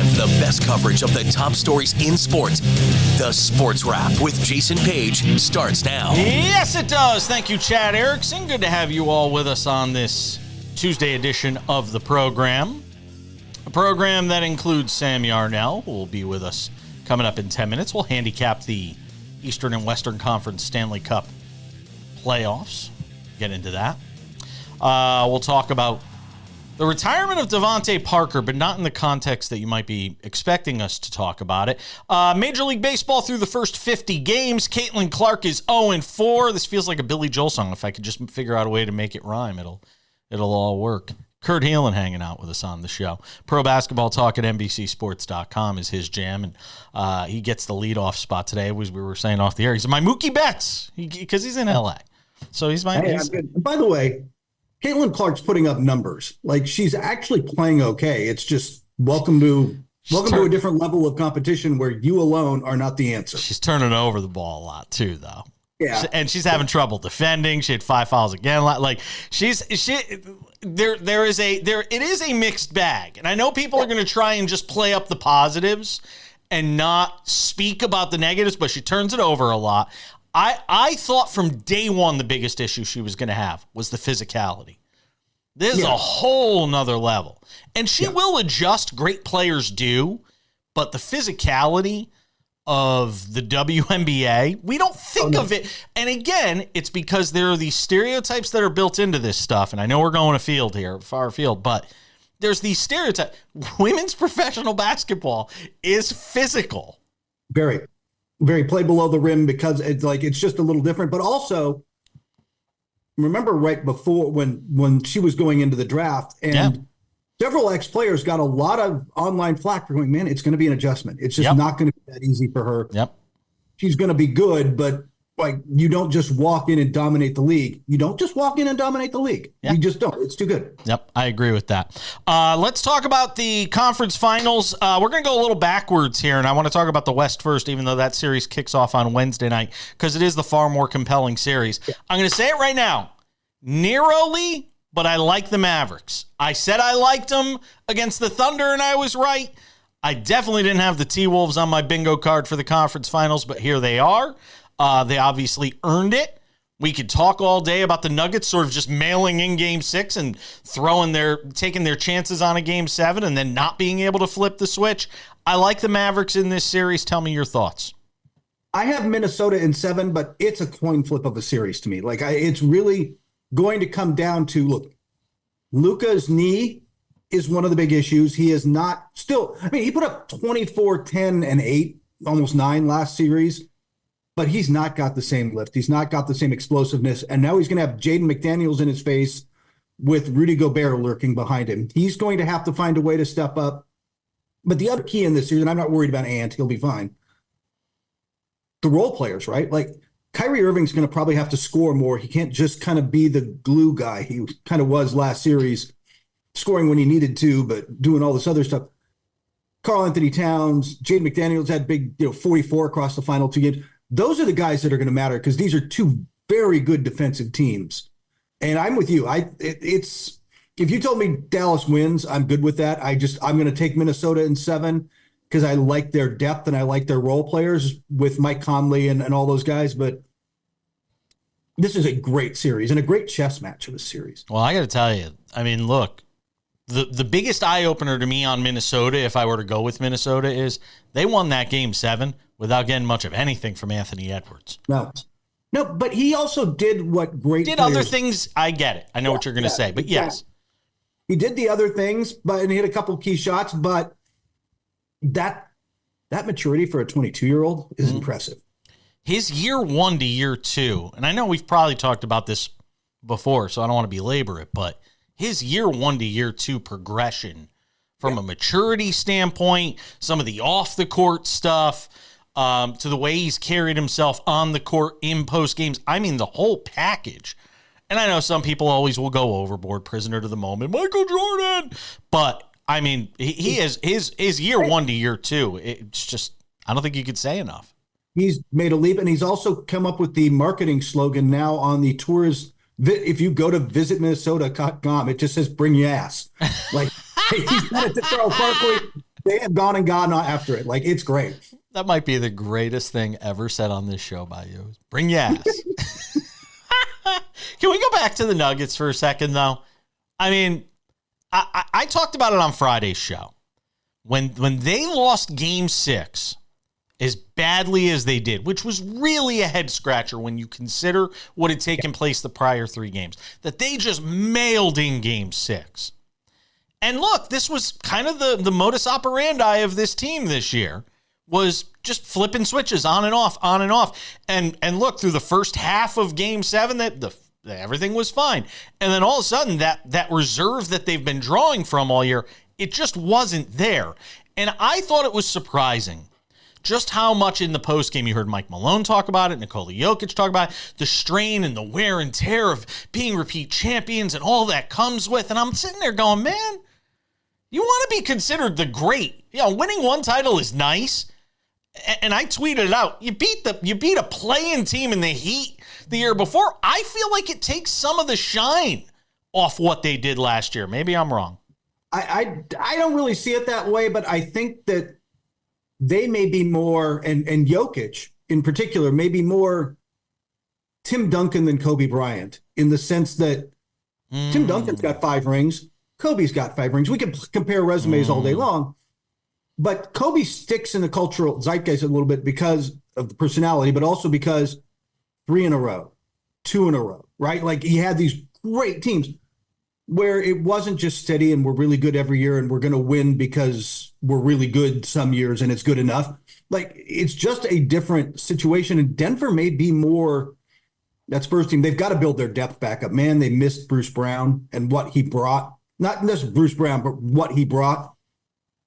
time for the best coverage of the top stories in sports. The Sports Wrap with Jason Page starts now. Yes, it does. Thank you, Chad Erickson. Good to have you all with us on this Tuesday edition of the program. A program that includes Sam Yarnell, who will be with us coming up in 10 minutes. We'll handicap the Eastern and Western Conference Stanley Cup playoffs. Get into that. We'll talk about the retirement of Davante Parker, but not in the context that you might be expecting us to talk about it. Major League Baseball through the first 50 games. Caitlin Clark is 0-4. This feels like a Billy Joel song. If I could just figure out a way to make it rhyme, it'll all work. Kurt Helin hanging out with us on the show. Pro basketball talk at NBCSports.com is his jam, and he gets the leadoff spot today, as we were saying off the air. He's my Mookie Betts, because he's in L.A., so he's my... Hey, by the way, Caitlin Clark's putting up numbers. Like, she's actually playing okay. It's just welcome to a different level of competition wwhere you alone are not the answer. She's turning over the ball a lot too, though. Yeah, and she's having trouble defending. She had 5 fouls again. Like it is a mixed bag, and I know people are going to try and just play up the positives and not speak about the negatives, but she turns it over a lot. I thought from day one the biggest issue she was going to have was the physicality. This is a whole nother level. And she will adjust. Great players do. But the physicality of the WNBA, we don't think of it. And again, it's because there are these stereotypes that are built into this stuff. And I know we're going far afield, but there's these stereotypes. Women's professional basketball is physical. Very. Very play below the rim because it's just a little different. But also, remember right before when she was going into the draft, and several ex-players got a lot of online flack for going, man, it's going to be an adjustment. It's just not going to be that easy for her. Yep. She's going to be good, but you don't just walk in and dominate the league. You don't just walk in and dominate the league. Yep. You just don't. It's too good. Yep, I agree with that. Let's talk about the conference finals. We're going to go a little backwards here, and I want to talk about the West first, even though that series kicks off on Wednesday night, because it is the far more compelling series. Yeah. I'm going to say it right now. Narrowly, but I like the Mavericks. I said I liked them against the Thunder, and I was right. I definitely didn't have the T-Wolves on my bingo card for the conference finals, but here they are. They obviously earned it. We could talk all day about the Nuggets sort of just mailing in Game 6 and taking their chances on a Game 7 and then not being able to flip the switch. I like the Mavericks in this series. Tell me your thoughts. I have Minnesota in 7, but it's a coin flip of a series to me. It's really going to come down to, look, Luka's knee is one of the big issues. He is not still, he put up 24, 10, and 8, almost 9 last series. But he's not got the same lift. He's not got the same explosiveness. And now he's going to have Jaden McDaniels in his face with Rudy Gobert lurking behind him. He's going to have to find a way to step up. But the other key in this series, and I'm not worried about Ant, he'll be fine. The role players, right? Kyrie Irving's going to probably have to score more. He can't just kind of be the glue guy. He kind of was last series, scoring when he needed to, but doing all this other stuff. Karl Anthony Towns, Jaden McDaniels had big, 44 across the final 2 games. Those are the guys that are going to matter because these are 2 very good defensive teams. And I'm with you. If you told me Dallas wins, I'm good with that. I'm going to take Minnesota in 7 because I like their depth and I like their role players with Mike Conley and all those guys. But this is a great series and a great chess match of a series. Well, I got to tell you, look, the biggest eye-opener to me on Minnesota, if I were to go with Minnesota, is they won that Game 7 without getting much of anything from Anthony Edwards. No, but he also did what great did players. Other things. I get it. I know what you're going to say, but yes. He did the other things, and he hit a couple key shots, but that maturity for a 22-year-old is impressive. His year 1 to year 2, and I know we've probably talked about this before, so I don't want to belabor it, but his year 1 to year 2 progression from a maturity standpoint, some of the off-the-court stuff, to the way he's carried himself on the court in post games. The whole package. And I know some people always will go overboard, prisoner to the moment, Michael Jordan. But, he is his year 1 to year 2. It's just, I don't think you could say enough. He's made a leap, and he's also come up with the marketing slogan now on the tours. If you go to visitminnesota.com, it just says, bring your ass. He's done it to Charles Barkley. They have gone and gone after it. Like, it's great. That might be the greatest thing ever said on this show by you. Bring your ass. Can we go back to the Nuggets for a second, though? I mean, I talked about it on Friday's show. When they lost Game 6 as badly as they did, which was really a head-scratcher when you consider what had taken place the prior 3 games, that they just mailed in Game 6. And look, this was kind of the modus operandi of this team this year, was just flipping switches on and off, on and off. And look, through the first half of Game 7, everything was fine. And then all of a sudden, that reserve that they've been drawing from all year, it just wasn't there. And I thought it was surprising just how much in the postgame you heard Mike Malone talk about it, Nikola Jokic talk about it, the strain and the wear and tear of being repeat champions and all that comes with. And I'm sitting there going, man, you want to be considered the great. Winning one title is nice. And I tweeted it out. You beat a play-in team in the Heat the year before. I feel like it takes some of the shine off what they did last year. Maybe I'm wrong. I don't really see it that way, but I think that they may be more, and Jokic in particular, may be more Tim Duncan than Kobe Bryant, in the sense that Tim Duncan's got 5 rings, Kobe's got 5 rings. We can compare resumes all day long, but Kobe sticks in the cultural zeitgeist a little bit because of the personality, but also because 3 in a row, 2 in a row, right? Like, he had these great teams where it wasn't just steady and we're really good every year and we're going to win because we're really good some years and it's good enough. Like, it's just a different situation. And Denver may be more that Spurs team. They've got to build their depth back up. Man, they missed Bruce Brown and what he brought. Not just Bruce Brown, but what he brought.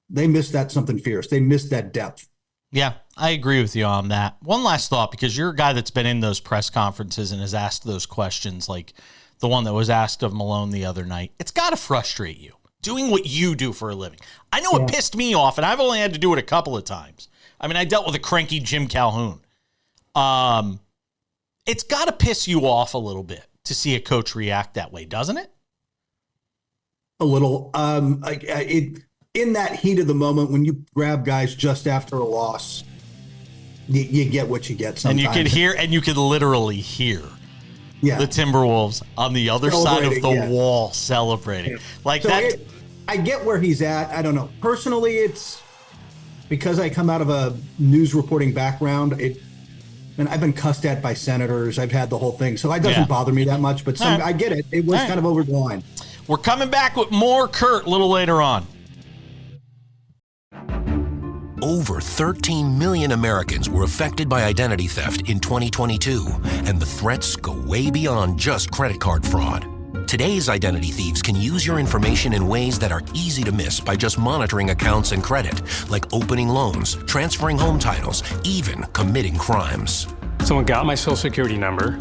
They missed that something fierce. They missed that depth. Yeah, I agree with you on that. One last thought, because you're a guy that's been in those press conferences and has asked those questions, like the one that was asked of Malone the other night. It's got to frustrate you doing what you do for a living. I know it pissed me off, and I've only had to do it a couple of times. I mean, I dealt with a cranky Jim Calhoun. It's got to piss you off a little bit to see a coach react that way, doesn't it? A little. In that heat of the moment, when you grab guys just after a loss, you get what you get sometimes. And you could literally hear the Timberwolves on the other side of the wall celebrating. Yeah. Like so that. I get where he's at. I don't know. Personally, it's because I come out of a news reporting background. And I've been cussed at by senators. I've had the whole thing. So it doesn't bother me that much. But I get it. It was kind of over the line. We're coming back with more Kurt a little later on. Over 13 million Americans were affected by identity theft in 2022, and the threats go way beyond just credit card fraud. Today's identity thieves can use your information in ways that are easy to miss by just monitoring accounts and credit, like opening loans, transferring home titles, even committing crimes. Someone got my social security number,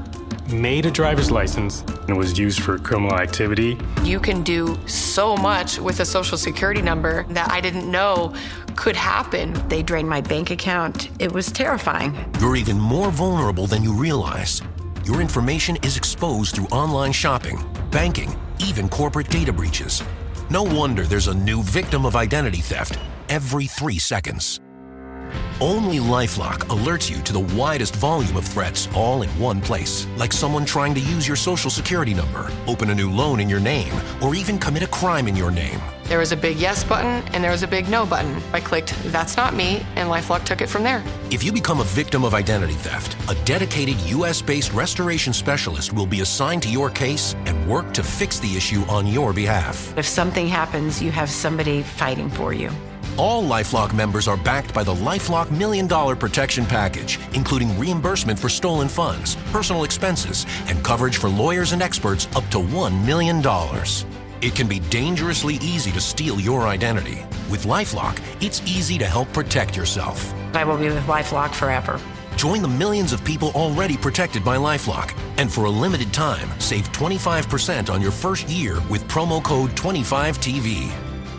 made a driver's license, and it was used for criminal activity. You can do so much with a social security number that I didn't know could happen. They drained my bank account. It was terrifying. You're even more vulnerable than you realize. Your information is exposed through online shopping, banking, even corporate data breaches. No wonder there's a new victim of identity theft every 3 seconds. Only LifeLock alerts you to the widest volume of threats all in one place, like someone trying to use your social security number, open a new loan in your name, or even commit a crime in your name. There was a big yes button and there was a big no button. I clicked, "That's not me," and LifeLock took it from there. If you become a victim of identity theft, a dedicated U.S.-based restoration specialist will be assigned to your case and work to fix the issue on your behalf. If something happens, you have somebody fighting for you. All LifeLock members are backed by the LifeLock $1 Million Protection Package, including reimbursement for stolen funds, personal expenses, and coverage for lawyers and experts up to $1 million. It can be dangerously easy to steal your identity. With LifeLock, it's easy to help protect yourself. I will be with LifeLock forever. Join the millions of people already protected by LifeLock. And for a limited time, save 25% on your first year with promo code 25TV.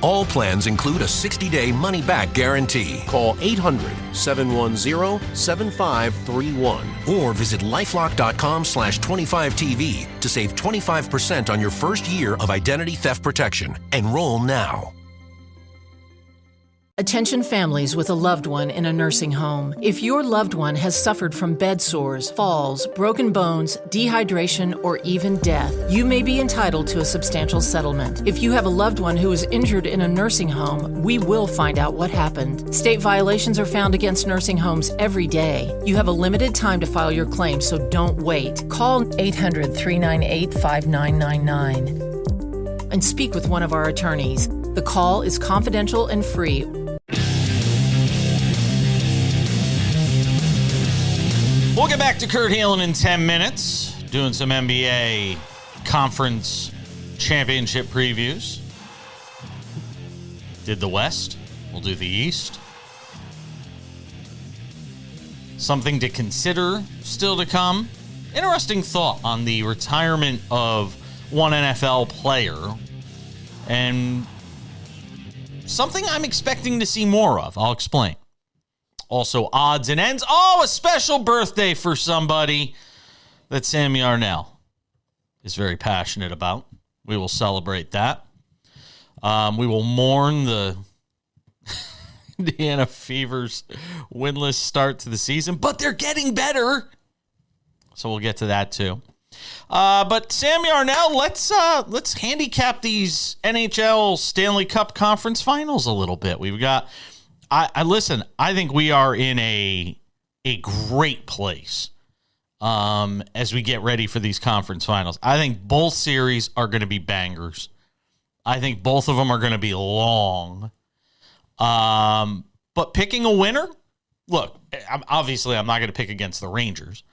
All plans include a 60-day money-back guarantee. Call 800-710-7531 or visit lifelock.com/25TV to save 25% on your first year of identity theft protection. Enroll now. Attention families with a loved one in a nursing home. If your loved one has suffered from bed sores, falls, broken bones, dehydration, or even death, you may be entitled to a substantial settlement. If you have a loved one who is injured in a nursing home, we will find out what happened. State violations are found against nursing homes every day. You have a limited time to file your claim, so don't wait. Call 800-398-5999 and speak with one of our attorneys. The call is confidential and free. We'll get back to Kurt Helin in 10 minutes, doing some NBA conference championship previews. Did the West. We'll do the East. Something to consider still to come. Interesting thought on the retirement of one NFL player, and something I'm expecting to see more of. I'll explain. Also, odds and ends. Oh, a special birthday for somebody that Sam Yarnell is very passionate about. We will celebrate that. We will mourn the Indiana Fever's winless start to the season, but they're getting better. So we'll get to that too. But Sam Yarnell, let's handicap these NHL Stanley Cup Conference Finals a little bit. We've got. I think we are in a great place as we get ready for these conference finals. I think both series are going to be bangers. I think both of them are going to be long. But picking a winner, look, obviously I'm not going to pick against the Rangers.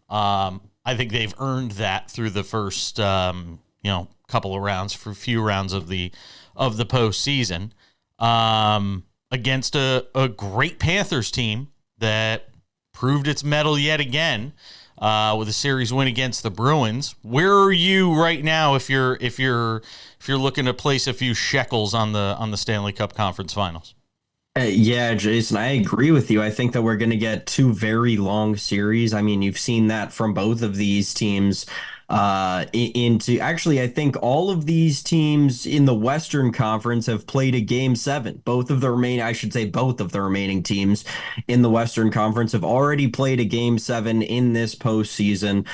I think they've earned that through the first couple of rounds, for a few rounds of the postseason. Against a great Panthers team that proved its mettle yet again with a series win against the Bruins. Where are you right now if you're looking to place a few shekels on the Stanley Cup Conference Finals? Yeah, Jason, I agree with you. I think that we're going to get two very long series. I mean, you've seen that from both of these teams. I think all of these teams in the Western Conference have played a game 7. Both of the remaining teams in the Western Conference have already played a game 7 in this postseason.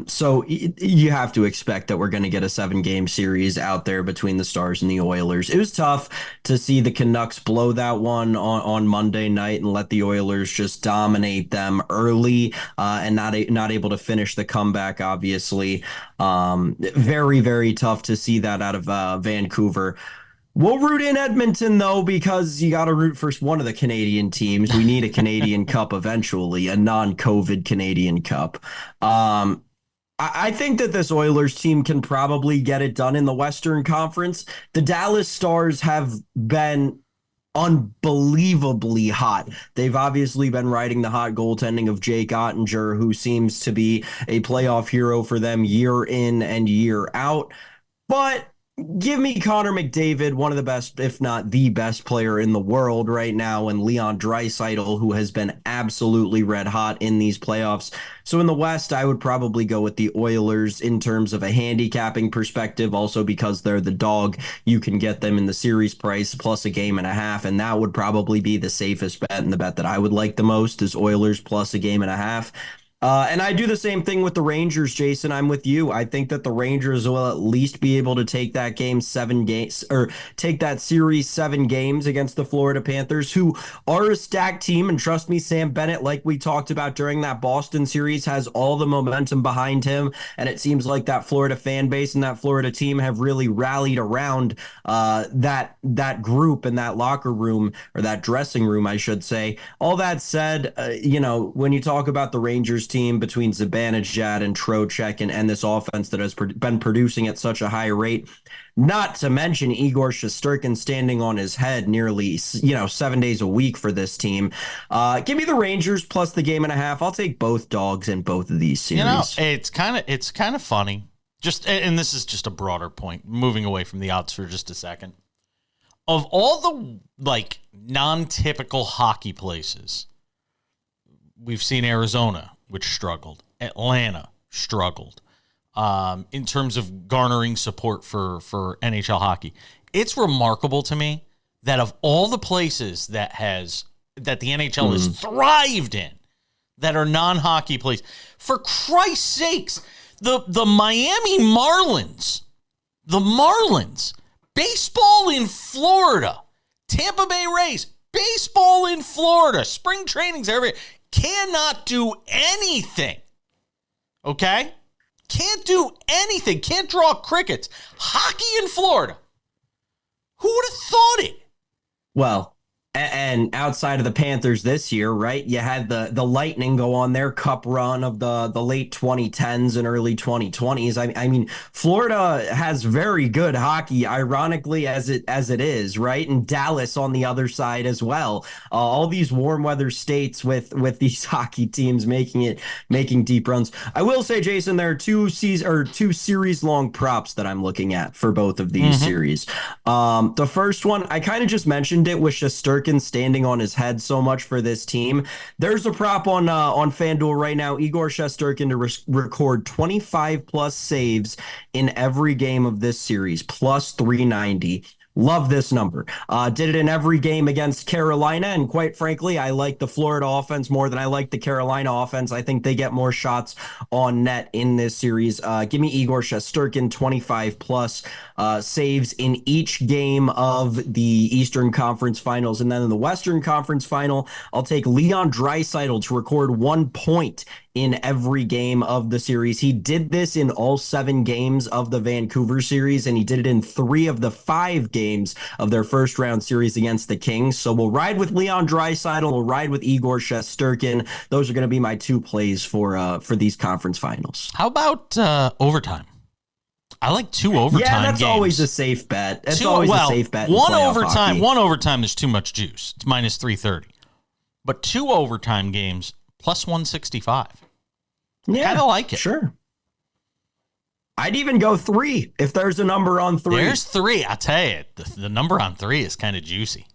So you have to expect that we're going to get a 7-game series out there between the Stars and the Oilers. It was tough to see the Canucks blow that one on Monday night and let the Oilers just dominate them early and not able to finish the comeback, obviously. Very, very tough to see that out of Vancouver. We'll root in Edmonton, though, because you got to root for one of the Canadian teams. We need a Canadian Cup eventually, a non-COVID Canadian Cup. I think that this Oilers team can probably get it done in the Western Conference. The Dallas Stars have been unbelievably hot. They've obviously been riding the hot goaltending of Jake Ottinger, who seems to be a playoff hero for them year in and year out. But give me Connor McDavid, one of the best, if not the best player in the world right now, and Leon Draisaitl, who has been absolutely red hot in these playoffs. So in the West, I would probably go with the Oilers in terms of a handicapping perspective, also because they're the dog. You can get them in the series price plus a game and a half, and that would probably be the safest bet, and the bet that I would like the most is Oilers plus a game and a half. And I do the same thing with the Rangers, Jason. I'm with you. I think that the Rangers will at least be able to take that take that series 7 games against the Florida Panthers, who are a stacked team. And trust me, Sam Bennett, like we talked about during that Boston series, has all the momentum behind him. And it seems like that Florida fan base and that Florida team have really rallied around that group and that locker room, or that dressing room, I should say. All that said, when you talk about the Rangers team between Zibanejad and Trocheck and this offense that has been producing at such a high rate, not to mention Igor Shesterkin standing on his head nearly 7 days a week for this team. Give me the Rangers plus the game and a half. I'll take both dogs in both of these series. It's kind of funny. And this is just a broader point, moving away from the odds for just a second. Of all the non-typical hockey places, we've seen Arizona, which struggled. Atlanta struggled in terms of garnering support for NHL hockey. It's remarkable to me that of all the places that the NHL has thrived in, that are non-hockey places, for Christ's sakes, the Miami Marlins, baseball in Florida, Tampa Bay Rays, baseball in Florida, spring trainings, everybody cannot do anything. Okay? Can't do anything. Can't draw crickets. Hockey in Florida. Who would have thought it? Well, and outside of the Panthers this year, right, you had the Lightning go on their cup run of the late 2010s and early 2020s. I mean, Florida has very good hockey, ironically, as it is, right? And Dallas on the other side as well. All these warm weather states with these hockey teams making deep runs. I will say, Jason, there are two series long props that I'm looking at for both of these series. The first one, I kind of just mentioned it, was Shesterkin standing on his head so much for this team. There's a prop on FanDuel right now. Igor Shesterkin to record 25 plus saves in every game of this series, plus 390. Love this number. Did it in every game against Carolina, and quite frankly, I like the Florida offense more than I like the Carolina offense. I think they get more shots on net in this series. Give me Igor Shesterkin, 25 plus saves in each game of the Eastern Conference Finals. And then in the Western Conference Final, I'll take Leon Draisaitl to record 1 point in every game of the series. He did this in all 7 games of the Vancouver series, and he did it in 3 of the 5 games of their first round series against the Kings. So we'll ride with Leon Draisaitl. We'll ride with Igor Shesterkin. Those are going to be my 2 plays for these conference finals. How about overtime? I like 2 overtime games. Yeah, that's always a safe bet. That's always a safe bet. One overtime is too much juice. It's minus 330. But 2 overtime games plus 165. Yeah, kind of like it. Sure. I'd even go 3 if there's a number on 3. There's 3. I'll tell you, the number on 3 is kind of juicy.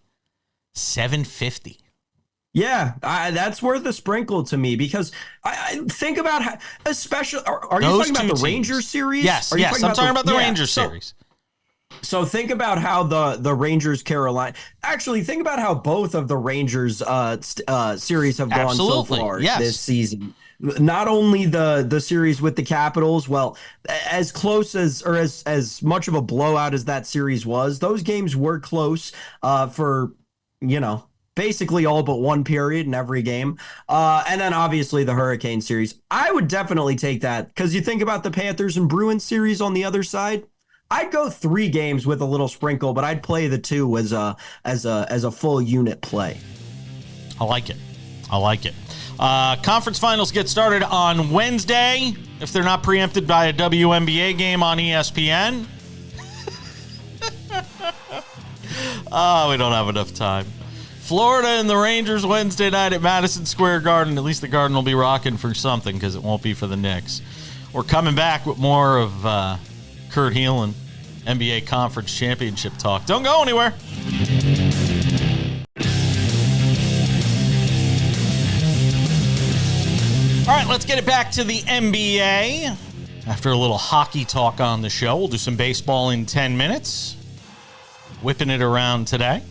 750. Yeah, that's worth a sprinkle to me, because I think about how, especially, are you talking about the Rangers series? Yes, I'm talking about the Rangers series. So think about how the Rangers Carolina, actually think about how both of the Rangers series have gone so far this season. Not only the series with the Capitals, well, as close as, or as much of a blowout as that series was, those games were close for, basically all but one period in every game. And then obviously the Hurricane series. I would definitely take that, because you think about the Panthers and Bruins series on the other side. I'd go 3 games with a little sprinkle, but I'd play the 2 as a full unit play. I like it. Conference finals get started on Wednesday, if they're not preempted by a WNBA game on ESPN. Oh, we don't have enough time. Florida and the Rangers Wednesday night at Madison Square Garden. At least the Garden will be rocking for something, because it won't be for the Knicks. We're coming back with more of Kurt Helin, NBA Conference Championship talk. Don't go anywhere. All right, let's get it back to the NBA. After a little hockey talk on the show, we'll do some baseball in 10 minutes. Whipping it around today.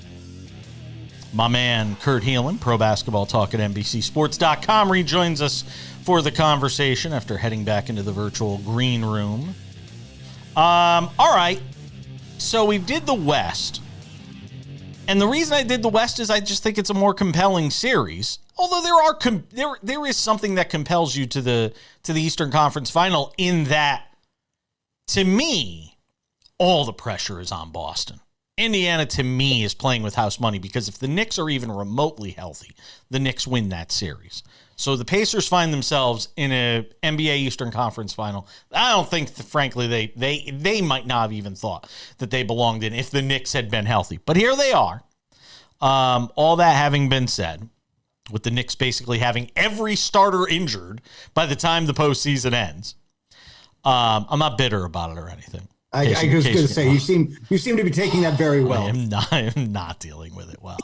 My man, Kurt Helin, Pro Basketball Talk at NBCSports.com, rejoins us for the conversation after heading back into the virtual green room. All right, so we did the West. And the reason I did the West is I just think it's a more compelling series. Although there is something that compels you to the Eastern Conference Final, in that, to me, all the pressure is on Boston. Indiana, to me, is playing with house money, because if the Knicks are even remotely healthy, the Knicks win that series. So the Pacers find themselves in a NBA Eastern Conference Final. I don't think, frankly, they might not have even thought that they belonged in if the Knicks had been healthy. But here they are. All that having been said, with the Knicks basically having every starter injured by the time the postseason ends, I'm not bitter about it or anything. I was going to say, you seem to be taking that very well. I am not dealing with it well.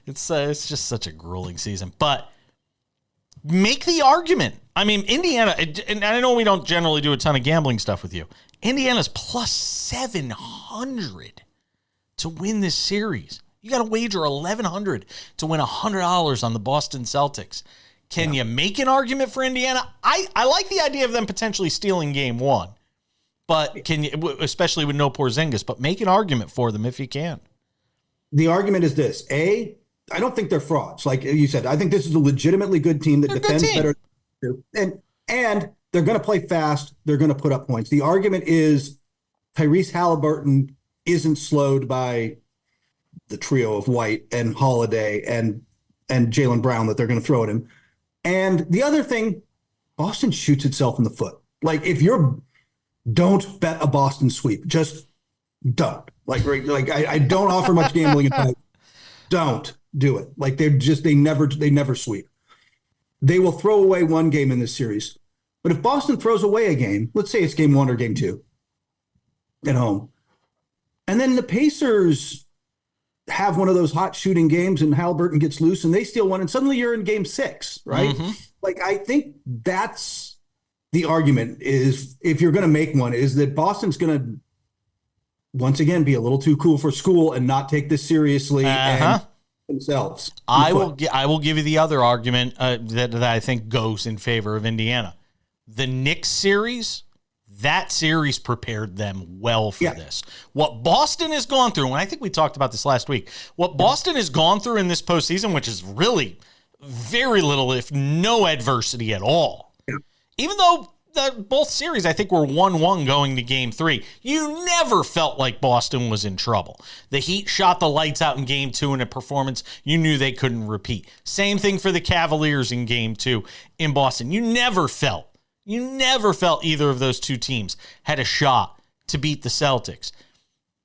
It's just such a grueling season. But make the argument. I mean, Indiana, and I know we don't generally do a ton of gambling stuff with you. Indiana's plus 700 to win this series. You got to wager $1,100 to win $100 on the Boston Celtics. Can you make an argument for Indiana? I like the idea of them potentially stealing game one, but can you, especially with no Porzingis, but make an argument for them if you can. The argument is this. I don't think they're frauds. Like you said, I think this is a legitimately good team that defends better. And they're going to play fast. They're going to put up points. The argument is Tyrese Halliburton isn't slowed by the trio of White and Holiday and Jaylen Brown that they're going to throw at him. And the other thing, Boston shoots itself in the foot. Like don't bet a Boston sweep. Just don't. I don't offer much gambling advice. Don't do it. Like they never sweep. They will throw away one game in this series. But if Boston throws away a game, let's say it's game one or game two at home, and then the Pacers have one of those hot shooting games and Halliburton gets loose and they steal one and suddenly you're in game six, right? Mm-hmm. Like, I think that's the argument is if you're going to make one is that Boston's going to once again be a little too cool for school and not take this seriously and themselves. I will give you the other argument that I think goes in favor of Indiana. The Knicks series, that series prepared them well for this. What Boston has gone through, and I think we talked about this last week, what Boston has gone through in this postseason, which is really very little, if no adversity at all. Yeah. Even though both series, I think, were 1-1 going to game three, you never felt like Boston was in trouble. The Heat shot the lights out in game two in a performance you knew they couldn't repeat. Same thing for the Cavaliers in game two in Boston. You never felt either of those two teams had a shot to beat the Celtics.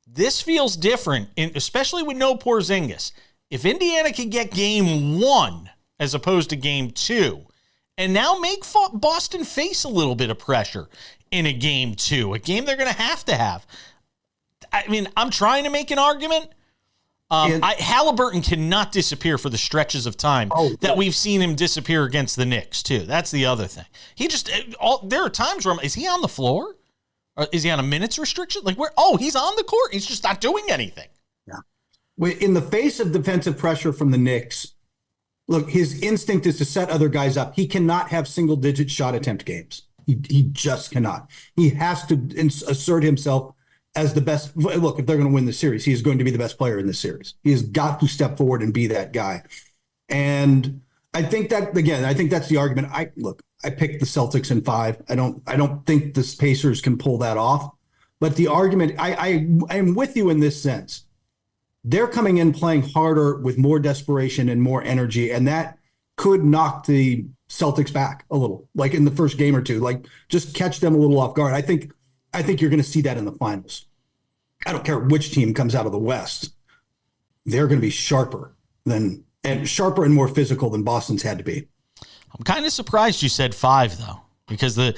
This feels different, especially with no Porzingis. If Indiana can get game one as opposed to game two, and now make Boston face a little bit of pressure in a game two, a game they're going to have. I mean, I'm trying to make an argument. Halliburton cannot disappear for the stretches of time that we've seen him disappear against the Knicks, too. That's the other thing. There are times where is he on the floor? Or is he on a minutes restriction? Like, he's on the court. He's just not doing anything. Yeah. In the face of defensive pressure from the Knicks, look, his instinct is to set other guys up. He cannot have single-digit shot attempt games. He just cannot. He has to assert himself as the best. Look, if they're going to win the series, he is going to be the best player in the series. He has got to step forward and be that guy. And I think that, again, I think that's the argument. I picked the Celtics in 5. I don't think the Pacers can pull that off. But the argument, I'm with you in this sense. They're coming in playing harder with more desperation and more energy, and that could knock the Celtics back a little, like in the first game or two, like just catch them a little off guard. I think you're going to see that in the finals. I don't care which team comes out of the West. They're going to be sharper and more physical than Boston's had to be. I'm kind of surprised you said 5, though, because and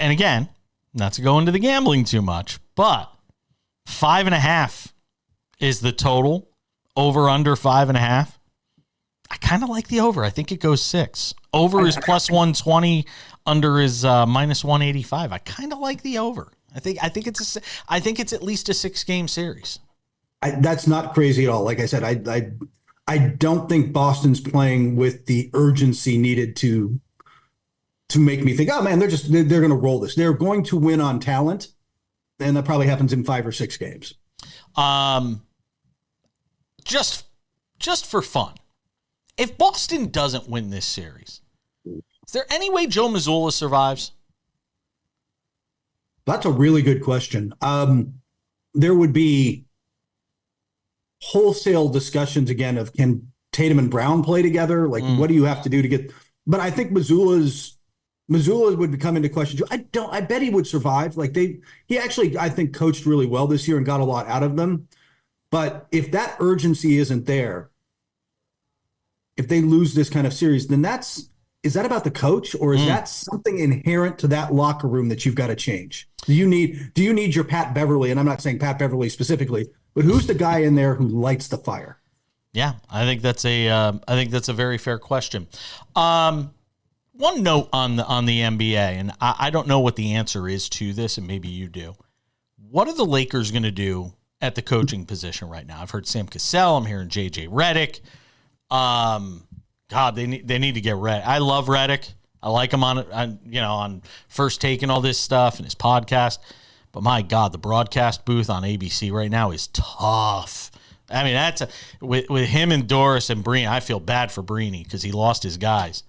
again, not to go into the gambling too much, but 5.5 is the total. Over under 5.5. I kind of like the over. I think it goes 6. Over is plus 120. Under is minus 185. I kind of like the over. I think it's at least a 6-game series. That's not crazy at all. Like I said, I don't think Boston's playing with the urgency needed to make me think, oh man, they're going to roll this. They're going to win on talent, and that probably happens in 5 or 6 games. Just for fun, if Boston doesn't win this series, is there any way Joe Mazzulla survives? That's a really good question. There would be wholesale discussions again of can Tatum and Brown play together? Like, what do you have to do to get? But I think Mazzulla would come into question too. I bet he would survive. Like he actually, I think, coached really well this year and got a lot out of them. But if that urgency isn't there, if they lose this kind of series, then is that about the coach, or is that something inherent to that locker room that you've got to change? Do you need your Pat Beverly? And I'm not saying Pat Beverly specifically, but who's the guy in there who lights the fire? Yeah, I think that's a very fair question. One note on the NBA, and I don't know what the answer is to this, and maybe you do. What are the Lakers going to do at the coaching position right now. I've heard Sam Cassell. I'm hearing JJ Redick. God, they need to get Redick. I love Redick. I like him on First Take and all this stuff and his podcast. But my God, the broadcast booth on ABC right now is tough. I mean, with him and Doris and Breen. I feel bad for Breeny because he lost his guys.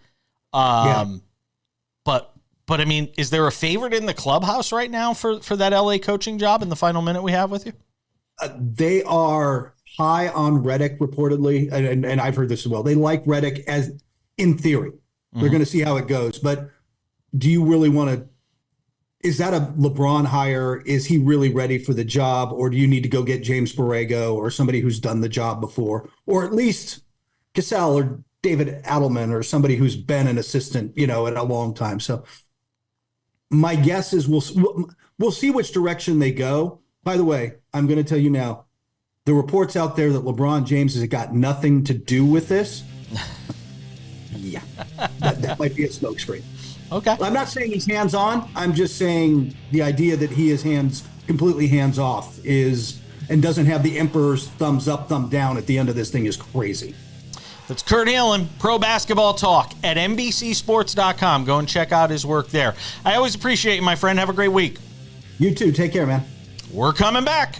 But I mean, is there a favorite in the clubhouse right now for that LA coaching job in the final minute we have with you? They are high on Redick reportedly, and I've heard this as well. They like Redick as in theory. They're going to see how it goes. But do you really want to? Is that a LeBron hire? Is he really ready for the job, or do you need to go get James Borrego or somebody who's done the job before, or at least Cassell or David Adelman or somebody who's been an assistant, in a long time? So my guess is we'll see which direction they go. By the way, I'm going to tell you now, the reports out there that LeBron James has got nothing to do with this. Yeah, that might be a smokescreen. Okay. I'm not saying he's hands-on. I'm just saying the idea that he is completely hands-off and doesn't have the emperor's thumbs up, thumb down at the end of this thing is crazy. That's Kurt Helin, Pro Basketball Talk at NBCSports.com. Go and check out his work there. I always appreciate you, my friend. Have a great week. You too. Take care, man. We're coming back.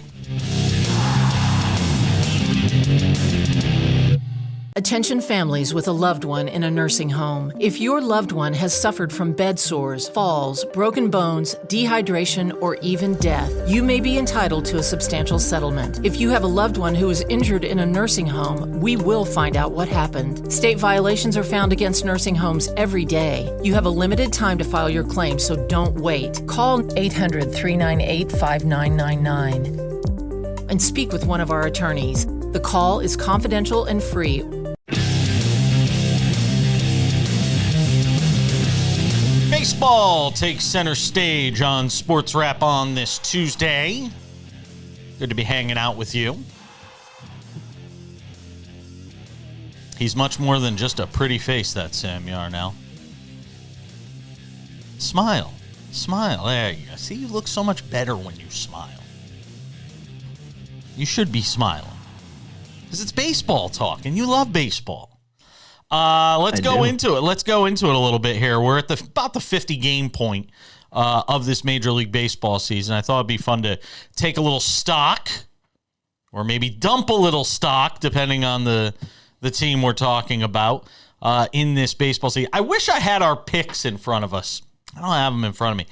Attention families with a loved one in a nursing home. If your loved one has suffered from bed sores, falls, broken bones, dehydration, or even death, you may be entitled to a substantial settlement. If you have a loved one who is injured in a nursing home, we will find out what happened. State violations are found against nursing homes every day. You have a limited time to file your claim, so don't wait. Call 800-398-5999 and speak with one of our attorneys. The call is confidential and free. Baseball takes center stage on Sports Wrap on this Tuesday. Good to be hanging out with you. He's much more than just a pretty face, that Sam Yarnell. Smile. There you go. See, you look so much better when you smile. You should be smiling. Because it's baseball talk, and you love baseball. Let's go into it. Let's go into it a little bit here. We're at about the 50-game point of this Major League Baseball season. I thought it'd be fun to take a little stock, or maybe dump a little stock, depending on the team we're talking about in this baseball season. I wish I had our picks in front of us. I don't have them in front of me.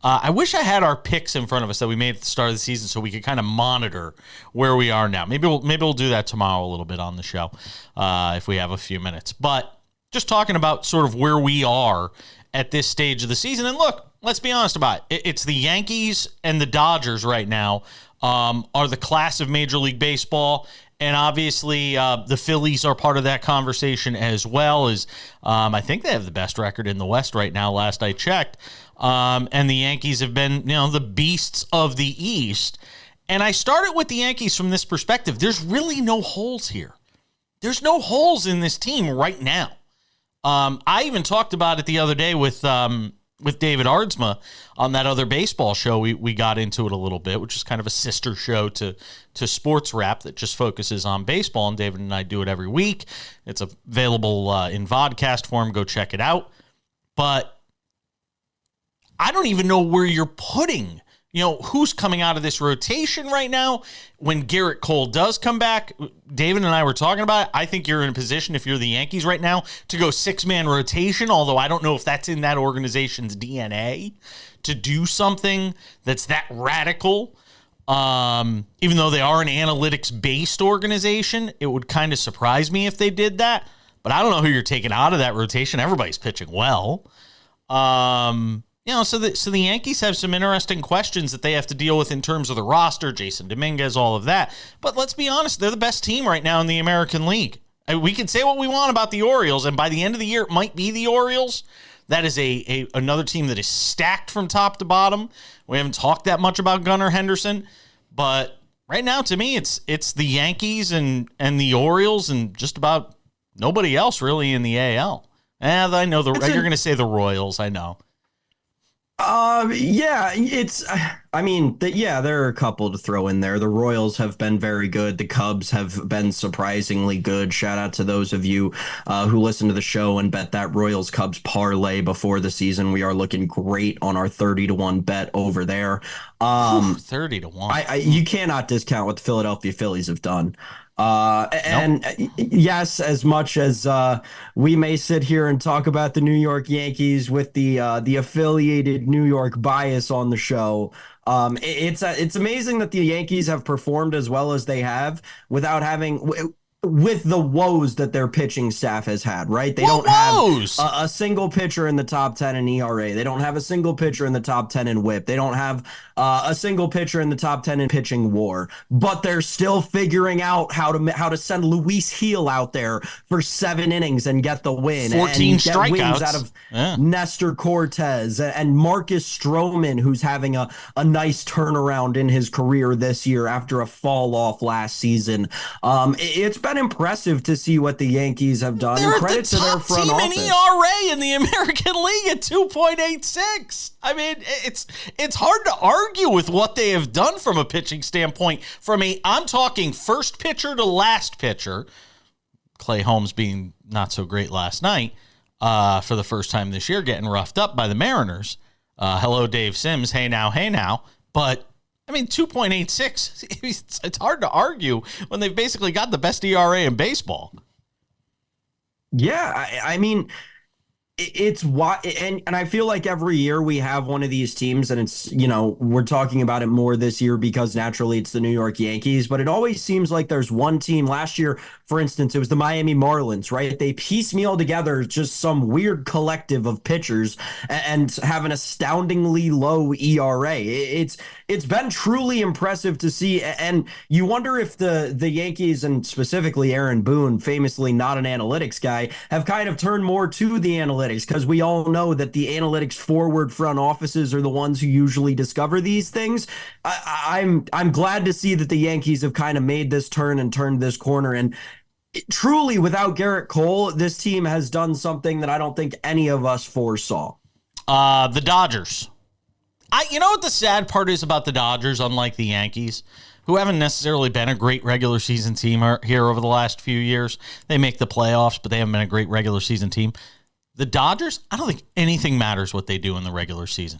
I wish I had our picks in front of us that we made at the start of the season so we could kind of monitor where we are now. Maybe we'll do that tomorrow a little bit on the show if we have a few minutes. But just talking about sort of where we are at this stage of the season. And look, let's be honest about it. It's the Yankees and the Dodgers right now are the class of Major League Baseball. And obviously, the Phillies are part of that conversation as well. As I think they have the best record in the West right now, last I checked. And the Yankees have been, the beasts of the East. And I started with the Yankees from this perspective. There's really no holes here. There's no holes in this team right now. I even talked about it the other day with David Ardsma on that other baseball show. We got into it a little bit, which is kind of a sister show to Sports Wrap that just focuses on baseball, and David and I do it every week. It's available in vodcast form. Go check it out. But I don't even know where you're putting, who's coming out of this rotation right now. When Garrett Cole does come back, David and I were talking about it. I think you're in a position, if you're the Yankees right now, to go 6-man rotation, although I don't know if that's in that organization's DNA to do something that's that radical. Even though they are an analytics-based organization, it would kind of surprise me if they did that. But I don't know who you're taking out of that rotation. Everybody's pitching well. So the Yankees have some interesting questions that they have to deal with in terms of the roster, Jason Dominguez, all of that. But let's be honest, they're the best team right now in the American League. We can say what we want about the Orioles, and by the end of the year, it might be the Orioles. That is another team that is stacked from top to bottom. We haven't talked that much about Gunnar Henderson, but right now, to me, it's the Yankees and the Orioles and just about nobody else really in the AL. I know you're going to say the Royals. I know. Yeah, there are a couple to throw in there. The Royals have been very good. The Cubs have been surprisingly good. Shout out to those of you who listen to the show and bet that Royals Cubs parlay before the season. We are looking great on our 30-1 bet over there. 30-1. You cannot discount what the Philadelphia Phillies have done. Nope. Yes, as much as we may sit here and talk about the New York Yankees with the affiliated New York bias on the show, it's amazing that the Yankees have performed as well as they have without having with the woes that their pitching staff has had, right? They don't have a single pitcher in the top 10 in ERA. They don't have a single pitcher in the top 10 in WHIP. They don't have a single pitcher in the top 10 in pitching WAR. But they're still figuring out how to send Luis Gil out there for 7 innings and get the win. 14 and get strikeouts wins out of Nestor Cortez and Marcus Stroman, who's having a nice turnaround in his career this year after a fall off last season. It's been impressive to see what the Yankees have done. They're credit to their front team office. in ERA in the American League at 2.86. I mean, it's hard to argue with what they have done from a pitching standpoint. I'm talking first pitcher to last pitcher. Clay Holmes being not so great last night for the first time this year, getting roughed up by the Mariners. Hello, Dave Sims. Hey now. But I mean, 2.86, it's hard to argue when they've basically got the best ERA in baseball. Yeah, I mean, it's why, and I feel like every year we have one of these teams, and it's, we're talking about it more this year because naturally it's the New York Yankees, but it always seems like there's one team. Last year, for instance, it was the Miami Marlins, right? They piecemeal together just some weird collective of pitchers and have an astoundingly low ERA. It's been truly impressive to see, and you wonder if the Yankees, and specifically Aaron Boone, famously not an analytics guy, have kind of turned more to the analytics, because we all know that the analytics forward front offices are the ones who usually discover these things. I'm glad to see that the Yankees have kind of made this turn and turned this corner, and truly, without Garrett Cole, this team has done something that I don't think any of us foresaw. The Dodgers. You know what the sad part is about the Dodgers, unlike the Yankees, who haven't necessarily been a great regular season team here over the last few years. They make the playoffs, but they haven't been a great regular season team. The Dodgers, I don't think anything matters what they do in the regular season.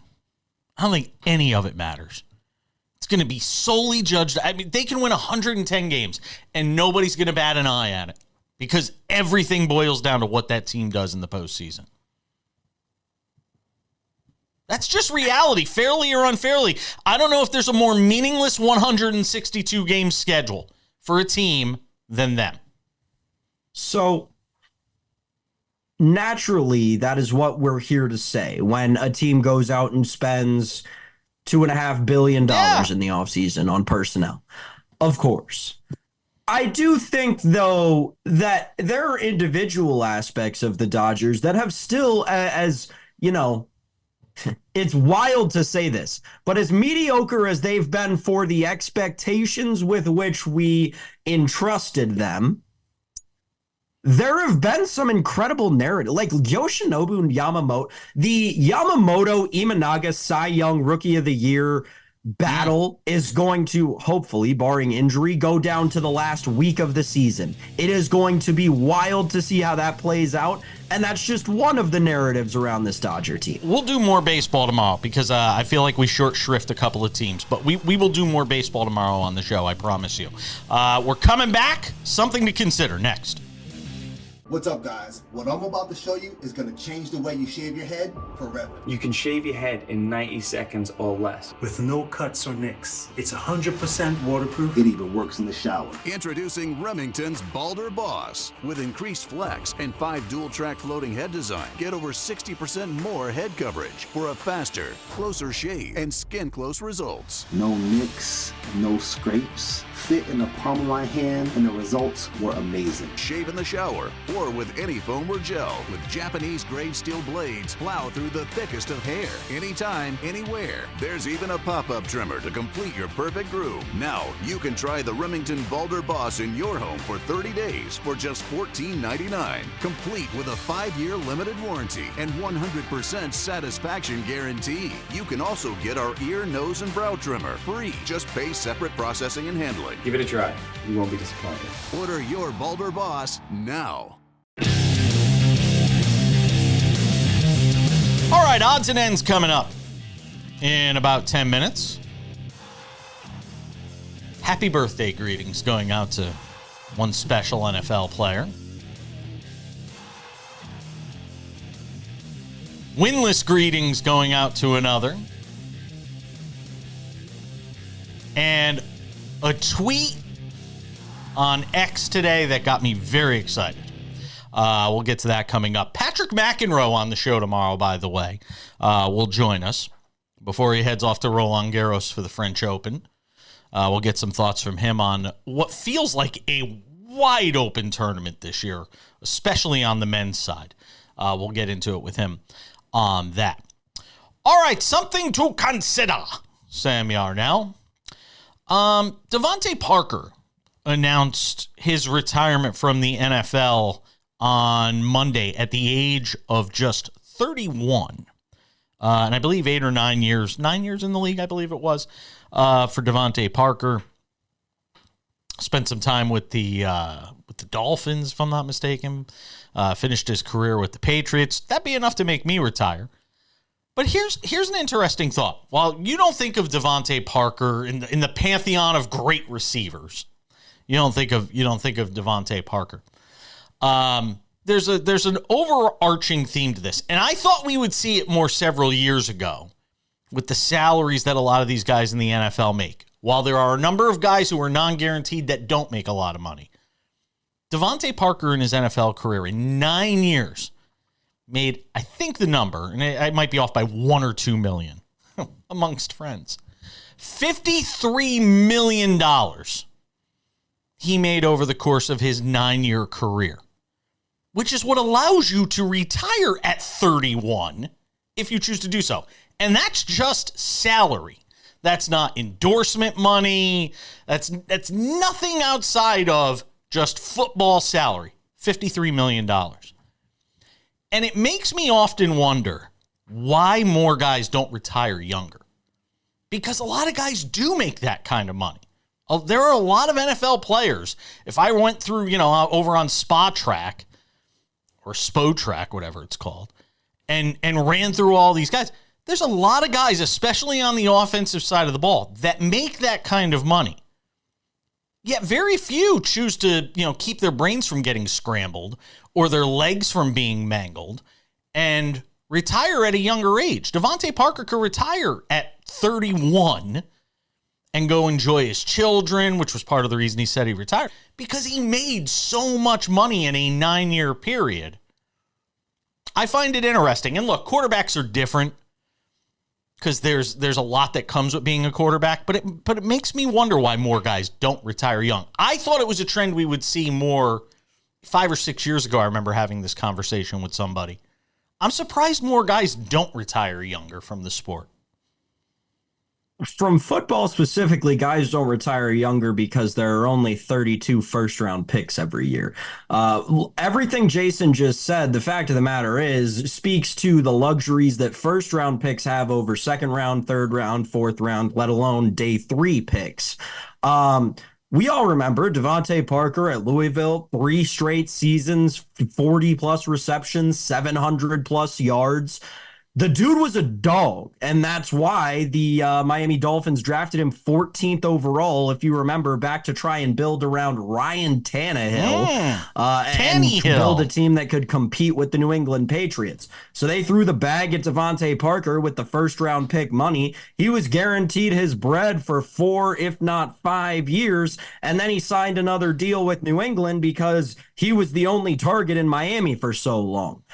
I don't think any of it matters. It's going to be solely judged. I mean, they can win 110 games, and nobody's going to bat an eye at it because everything boils down to what that team does in the postseason. That's just reality, fairly or unfairly. I don't know if there's a more meaningless 162-game schedule for a team than them. So, naturally, that is what we're here to say when a team goes out and spends $2.5 billion in the offseason on personnel. Of course. I do think, though, that there are individual aspects of the Dodgers that have still, it's wild to say this, but as mediocre as they've been for the expectations with which we entrusted them, there have been some incredible narrative, like Yoshinobu Yamamoto, the Yamamoto-Imanaga Cy Young Rookie of the Year battle is going to, hopefully, barring injury, go down to the last week of the season. It is going to be wild to see how that plays out, and that's just one of the narratives around this Dodger team. We'll do more baseball tomorrow because I feel like we short shrift a couple of teams, but we will do more baseball tomorrow on the show, I promise you. We're coming back. Something to consider next. What's up, guys? What I'm about to show you is going to change the way you shave your head forever. You can shave your head in 90 seconds or less. With no cuts or nicks. It's 100% waterproof. It even works in the shower. Introducing Remington's Balder Boss. With increased flex and 5 dual-track floating head design, get over 60% more head coverage for a faster, closer shave and skin-close results. No nicks, no scrapes. fit in the palm of my hand, and the results were amazing. Shave in the shower or with any foam or gel. With Japanese-grade steel blades, plow through the thickest of hair. Anytime, anywhere. There's even a pop-up trimmer to complete your perfect groom. Now, you can try the Remington Balder Boss in your home for 30 days for just $14.99. Complete with a 5-year limited warranty and 100% satisfaction guarantee. You can also get our ear, nose, and brow trimmer free. Just pay separate processing and handling. Give it a try. You won't be disappointed. Order your Balder Boss now. All right, odds and ends coming up in about 10 minutes. Happy birthday greetings going out to one special NFL player. Winless greetings going out to another. And a tweet on X today that got me very excited. We'll get to that coming up. Patrick McEnroe on the show tomorrow, by the way, will join us before he heads off to Roland Garros for the French Open. We'll get some thoughts from him on what feels like a wide open tournament this year, especially on the men's side. We'll get into it with him on that. All right, something to consider, Sam Yarnell. Davante Parker announced his retirement from the NFL on Monday at the age of just 31. And I believe 8 or 9 years in the league, I believe it was, for Davante Parker. Spent some time with the Dolphins, if I'm not mistaken. Finished his career with the Patriots. That'd be enough to make me retire. But here's an interesting thought. While you don't think of Davante Parker in the pantheon of great receivers, you don't think of Davante Parker. There's an overarching theme to this, and I thought we would see it more several years ago with the salaries that a lot of these guys in the NFL make. While there are a number of guys who are non-guaranteed that don't make a lot of money, Davante Parker in his NFL career in 9 years made, I think the number, and I might be off by 1 or 2 million amongst friends, $53 million he made over the course of his 9-year career, which is what allows you to retire at 31 if you choose to do so. And that's just salary. That's not endorsement money. That's nothing outside of just football salary, $53 million. And it makes me often wonder why more guys don't retire younger. Because a lot of guys do make that kind of money. There are a lot of NFL players. If I went through, over on Spa Track or Spo Track, whatever it's called, and ran through all these guys, there's a lot of guys, especially on the offensive side of the ball, that make that kind of money. Yet very few choose to, keep their brains from getting scrambled or their legs from being mangled and retire at a younger age. Davante Parker could retire at 31 and go enjoy his children, which was part of the reason he said he retired, because he made so much money in a 9-year period. I find it interesting. And look, quarterbacks are different because there's a lot that comes with being a quarterback, but it makes me wonder why more guys don't retire young. I thought it was a trend we would see more 5 or 6 years ago. I remember having this conversation with somebody. I'm surprised more guys don't retire younger from the sport. From football specifically, guys don't retire younger because there are only 32 first-round picks every year. Everything Jason just said, the fact of the matter is, speaks to the luxuries that first-round picks have over second round, third round, fourth round, let alone day 3 picks. We all remember Davante Parker at Louisville, 3 straight seasons, 40-plus receptions, 700-plus yards. The dude was a dog, and that's why the Miami Dolphins drafted him 14th overall, if you remember, back to try and build around Ryan Tannehill and build a team that could compete with the New England Patriots. So they threw the bag at Davante Parker with the first-round pick money. He was guaranteed his bread for 4, if not 5 years, and then he signed another deal with New England because he was the only target in Miami for so long.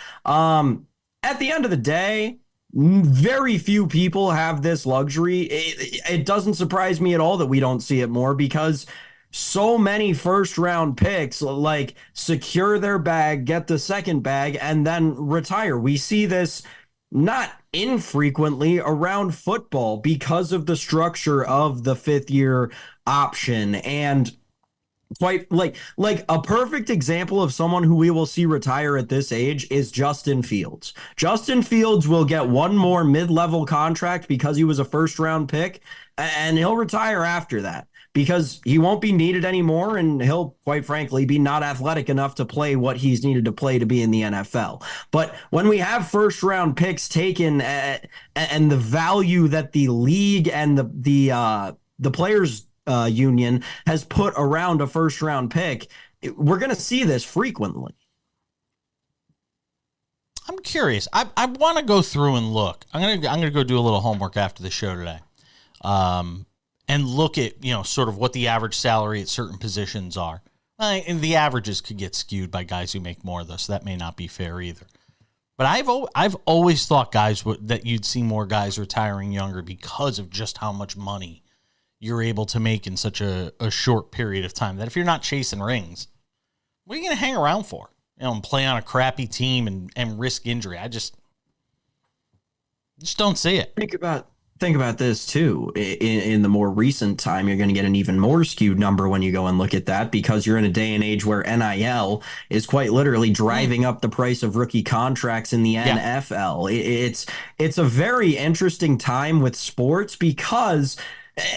At the end of the day, very few people have this luxury. It doesn't surprise me at all that we don't see it more because so many first round picks, like secure their bag, get the second bag, and then retire. We see this not infrequently around football because of the structure of the 5th-year option. And quite like a perfect example of someone who we will see retire at this age is Justin Fields. Justin Fields will get one more mid-level contract because he was a first-round pick, and he'll retire after that because he won't be needed anymore, and he'll, quite frankly, be not athletic enough to play what he's needed to play to be in the NFL. But when we have first-round picks taken and the value that the league and the players union has put around a first-round pick, we're going to see this frequently. I'm curious. I want to go through and look. I'm gonna go do a little homework after the show today, and look at sort of what the average salary at certain positions are. And the averages could get skewed by guys who make more, though, so that may not be fair either. But I've always thought that you'd see more guys retiring younger because of just how much money you're able to make in such a short period of time, that if you're not chasing rings, what are you going to hang around for? And play on a crappy team and risk injury. I just don't see it. Think about this too. In the more recent time, you're going to get an even more skewed number when you go and look at that, because you're in a day and age where NIL is quite literally driving up the price of rookie contracts in the NFL. It's a very interesting time with sports because,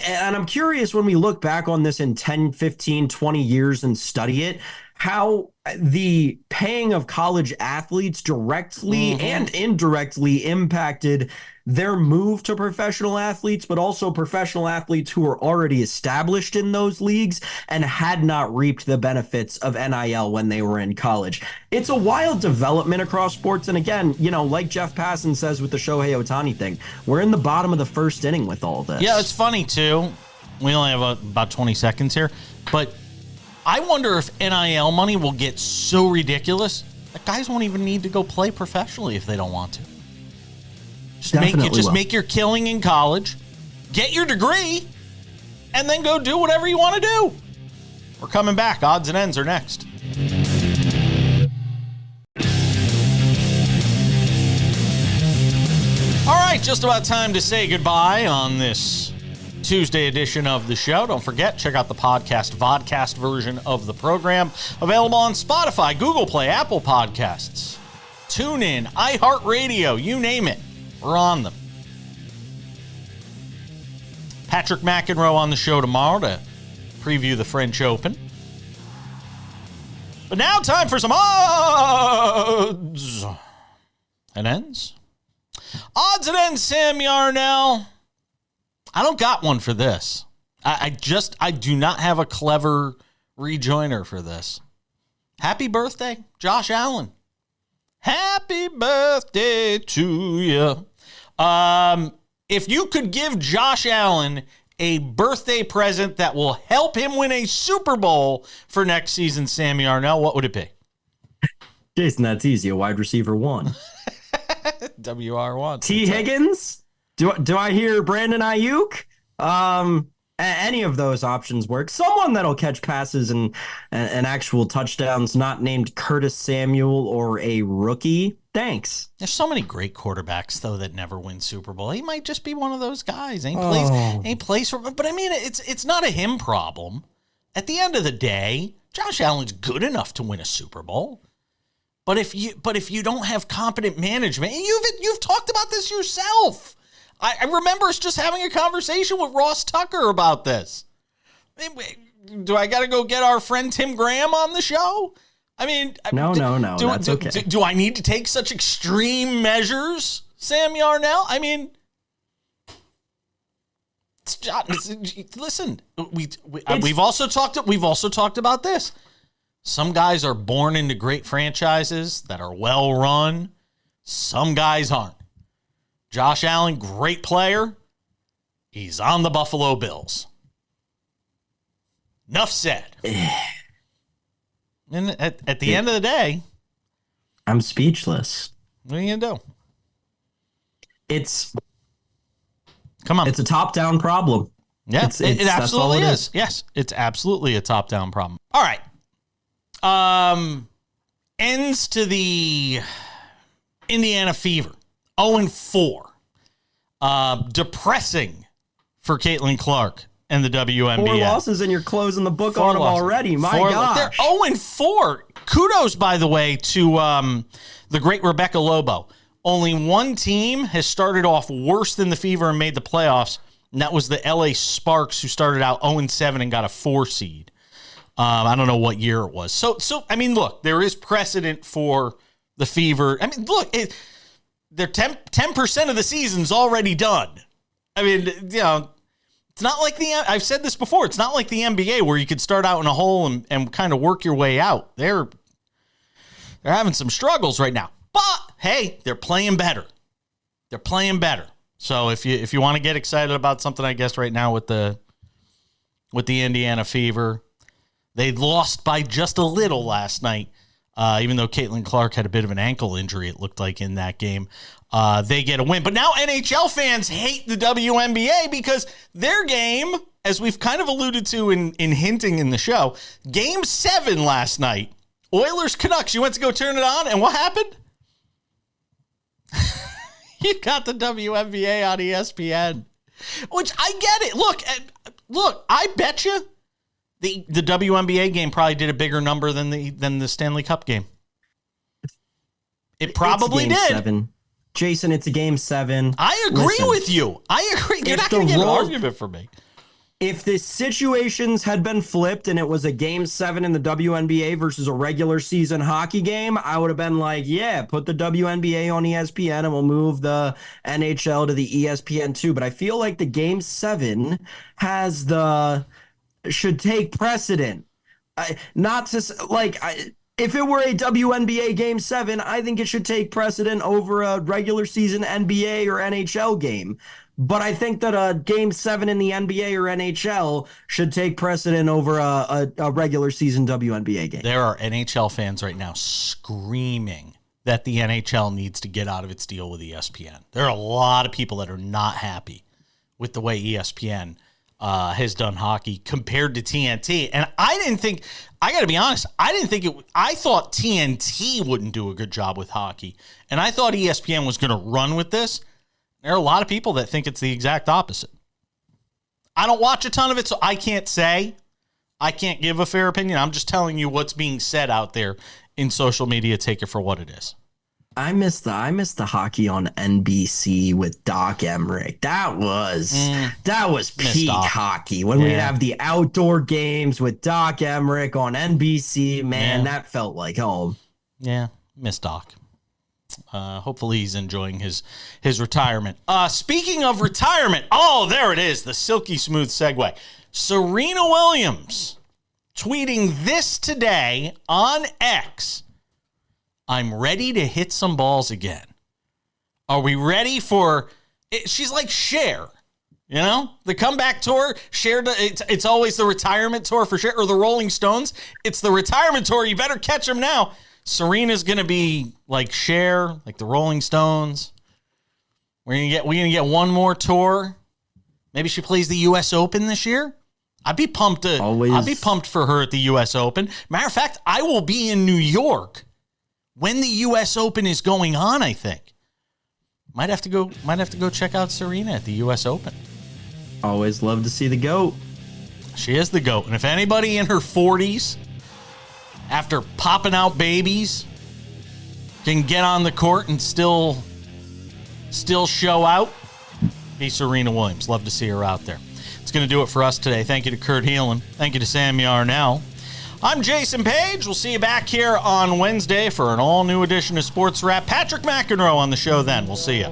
and I'm curious when we look back on this in 10, 15, 20 years and study it, how the paying of college athletes directly and indirectly impacted their move to professional athletes, but also professional athletes who are already established in those leagues and had not reaped the benefits of NIL when they were in college. It's a wild development across sports. And again, like Jeff Passan says with the Shohei Ohtani thing, we're in the bottom of the first inning with all this. Yeah, it's funny too. We only have about 20 seconds here, but I wonder if NIL money will get so ridiculous that guys won't even need to go play professionally if they don't want to. Just make your killing in college, get your degree, and then go do whatever you want to do. We're coming back. Odds and Ends are next. All right, just about time to say goodbye on this Tuesday edition of the show. Don't forget, check out the vodcast version of the program. Available on Spotify, Google Play, Apple Podcasts, TuneIn, iHeartRadio, you name it. We're on them. Patrick McEnroe on the show tomorrow to preview the French Open. But now time for some odds and ends. Odds and Ends, Sam Yarnell. I don't got one for this. I do not have a clever rejoiner for this. Happy birthday, Josh Allen. Happy birthday to you. If you could give Josh Allen a birthday present that will help him win a Super Bowl for next season, Sam Yarnell, what would it be? Jason, that's easy. A wide receiver 1. WR1. T. Higgins? Do I hear Brandon Ayuk? Any of those options work. Someone that'll catch passes and actual touchdowns, not named Curtis Samuel or a rookie. Thanks. There's so many great quarterbacks, though, that never win Super Bowl. He might just be one of those guys. Ain't plays for. But I mean, it's not a him problem. At the end of the day, Josh Allen's good enough to win a Super Bowl. But if you don't have competent management, and you've talked about this yourself. I remember us just having a conversation with Ross Tucker about this. Do I got to go get our friend Tim Graham on the show? I mean, no, that's okay. Do I need to take such extreme measures, Sam Yarnell? I mean, listen, we've also talked about this. Some guys are born into great franchises that are well run. Some guys aren't. Josh Allen, great player. He's on the Buffalo Bills. Enough said. And at the end of the day, I'm speechless. What are you going to do? Come on. It's a top-down problem. Yeah, it absolutely is. Yes, it's absolutely a top-down problem. All right. Ends to the Indiana Fever. 0-4. Depressing for Caitlin Clark and the WNBA. 4 losses and you're closing the book on them already. My gosh. They're 0-4. Kudos, by the way, to the great Rebecca Lobo. Only one team has started off worse than the Fever and made the playoffs, and that was the LA Sparks, who started out 0-7 and got a 4 seed. I don't know what year it was. So I mean, look, there is precedent for the Fever. I mean, look, they're 10% of the season's already done. I mean, you know, it's not like I've said this before, it's not like the NBA where you could start out in a hole and kind of work your way out. They're having some struggles right now. But hey, they're playing better. They're playing better. So if you want to get excited about something, I guess right now with the Indiana Fever, they lost by just a little last night. Even though Caitlin Clark had a bit of an ankle injury, it looked like in that game, they get a win. But now NHL fans hate the WNBA because their game, as we've kind of alluded to in hinting in the show, Game 7 last night, Oilers Canucks. You went to go turn it on, and what happened? You got the WNBA on ESPN, which I get it. Look, I bet you the WNBA game probably did a bigger number than the Stanley Cup game. It probably did. 7. Jason, it's a Game 7. I agree with you. I agree. You're not going to get an argument from me. If the situations had been flipped and it was a Game 7 in the WNBA versus a regular season hockey game, I would have been like, yeah, put the WNBA on ESPN and we'll move the NHL to the ESPN2. But I feel like the Game 7 should take precedent. If it were a WNBA Game 7, I think it should take precedent over a regular season NBA or NHL game. But I think that a Game 7 in the NBA or NHL should take precedent over a regular season WNBA game. There are NHL fans right now screaming that the NHL needs to get out of its deal with ESPN. There are a lot of people that are not happy with the way ESPN has done hockey compared to TNT. And I got to be honest, I thought TNT wouldn't do a good job with hockey. And I thought ESPN was going to run with this. There are a lot of people that think it's the exact opposite. I don't watch a ton of it, so I can't give a fair opinion. I'm just telling you what's being said out there in social media. Take it for what it is. I miss the hockey on NBC with Doc Emmerich. That was peak hockey when we'd have the outdoor games with Doc Emmerich on NBC. Man, that felt like home. Yeah, miss Doc. Hopefully he's enjoying his retirement. Speaking of retirement, there it is, the silky smooth segue. Serena Williams tweeting this today on X. I'm ready to hit some balls again. Are we ready for it? She's like Cher, the comeback tour. Cher, it's always the retirement tour for Cher, or the Rolling Stones. It's the retirement tour. You better catch them now. Serena's going to be like Cher, like the Rolling Stones. We're going to get one more tour. Maybe she plays the U.S. Open this year. I'd be pumped for her at the U.S. Open. Matter of fact, I will be in New York when the U.S. Open is going on, I think. Might have to go check out Serena at the U.S. Open. Always love to see the GOAT. She is the GOAT. And if anybody in her 40s, after popping out babies, can get on the court and still show out, be Serena Williams. Love to see her out there. It's going to do it for us today. Thank you to Kurt Helin. Thank you to Sam Yarnell. I'm Jason Page. We'll see you back here on Wednesday for an all-new edition of Sports Wrap. Patrick McEnroe on the show then. We'll see you.